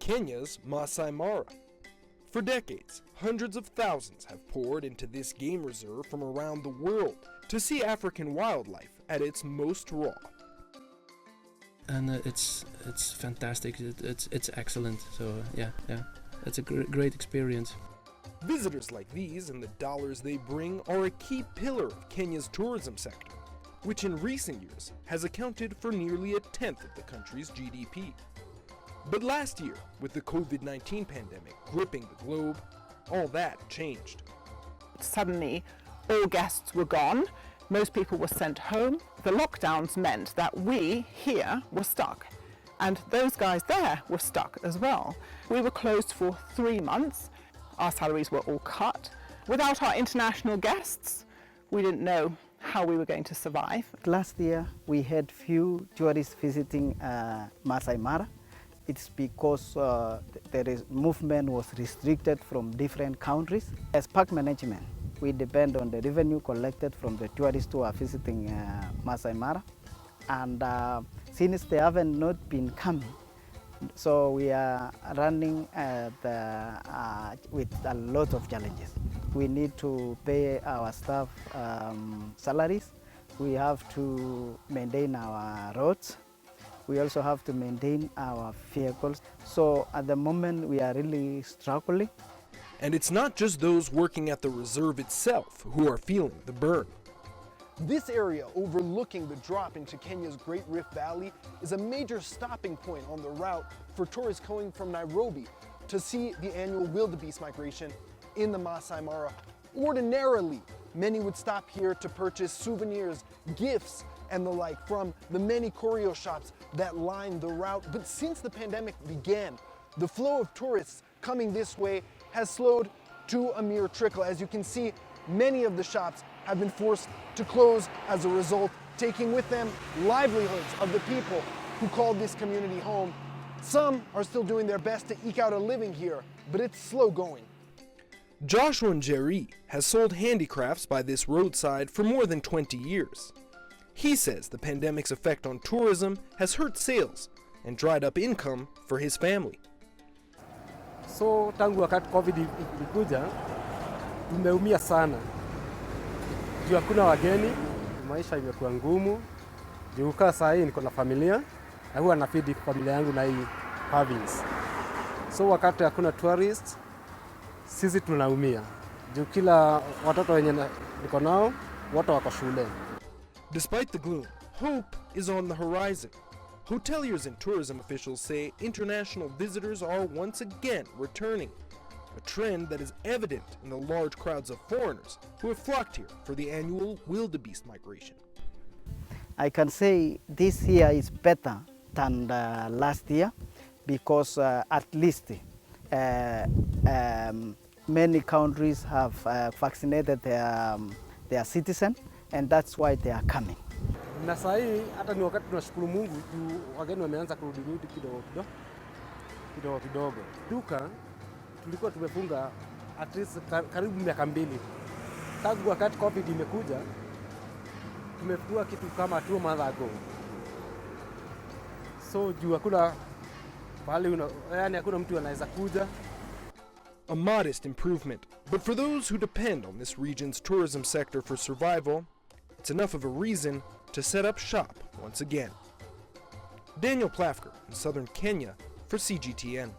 Kenya's Maasai Mara. For decades, hundreds of thousands have poured into this game reserve from around the world to see African wildlife at its most raw. And it's fantastic. It's excellent. So yeah, it's a great experience. Visitors like these and the dollars they bring are a key pillar of Kenya's tourism sector, which in recent years has accounted for nearly a tenth of the country's GDP. But last year, with the COVID-19 pandemic gripping the globe, all that changed. Suddenly, all guests were gone. Most people were sent home. The lockdowns meant that we here were stuck, and those guys there were stuck as well. We were closed for 3 months. Our salaries were all cut. Without our international guests, we didn't know how we were going to survive. Last year, we had few tourists visiting Maasai Mara. It's because movement was restricted from different countries. As park management, we depend on the revenue collected from the tourists who are visiting Maasai Mara. And since they haven't not been coming, so we are running with a lot of challenges. We need to pay our staff salaries. We have to maintain our roads. We also have to maintain our vehicles. So at the moment we are really struggling. And it's not just those working at the reserve itself who are feeling the burn. This area overlooking the drop into Kenya's Great Rift Valley is a major stopping point on the route for tourists coming from Nairobi to see the annual wildebeest migration in the Maasai Mara. Ordinarily, many would stop here to purchase souvenirs, gifts, and the like from the many curio shops that line the route. But since the pandemic began, the flow of tourists coming this way has slowed to a mere trickle. As you can see, many of the shops have been forced to close as a result, taking with them livelihoods of the people who called this community home. Some are still doing their best to eke out a living here, but it's slow going. Joshua Njeri has sold handicrafts by this roadside for more than 20 years. He says the pandemic's effect on tourism has hurt sales and dried up income for his family. So tangu wakati COVID ilikuja, tumeumia sana. Juu hakuna wageni, maisha imekuwa ngumu. Juu kaa saa hii niko na familia, na huwa nafeed familia yangu na hii province. So wakati hakuna tourist, sisi tunaumia. Juu kila watoto wenye niko nao, wote wako shule. Despite the gloom, hope is on the horizon. Hoteliers and tourism officials say international visitors are once again returning, a trend that is evident in the large crowds of foreigners who have flocked here for the annual wildebeest migration. I can say this year is better than last year because at least many countries have vaccinated their citizens, and that's why they are coming. Na saa hii hata ni wakati tunashukuru Mungu juu wageni wameanza kurudi kidogo. Duka tulikuwa tumefunga at least karibu miaka 2. Tangu wakati COVID imekuja tumefungua kitu kama 2 months ago. So juu hakuna yani hakuna mtu anaweza kuja. A modest improvement, but for those who depend on this region's tourism sector for survival, it's enough of a reason to set up shop once again. Daniel Plafker in southern Kenya for CGTN.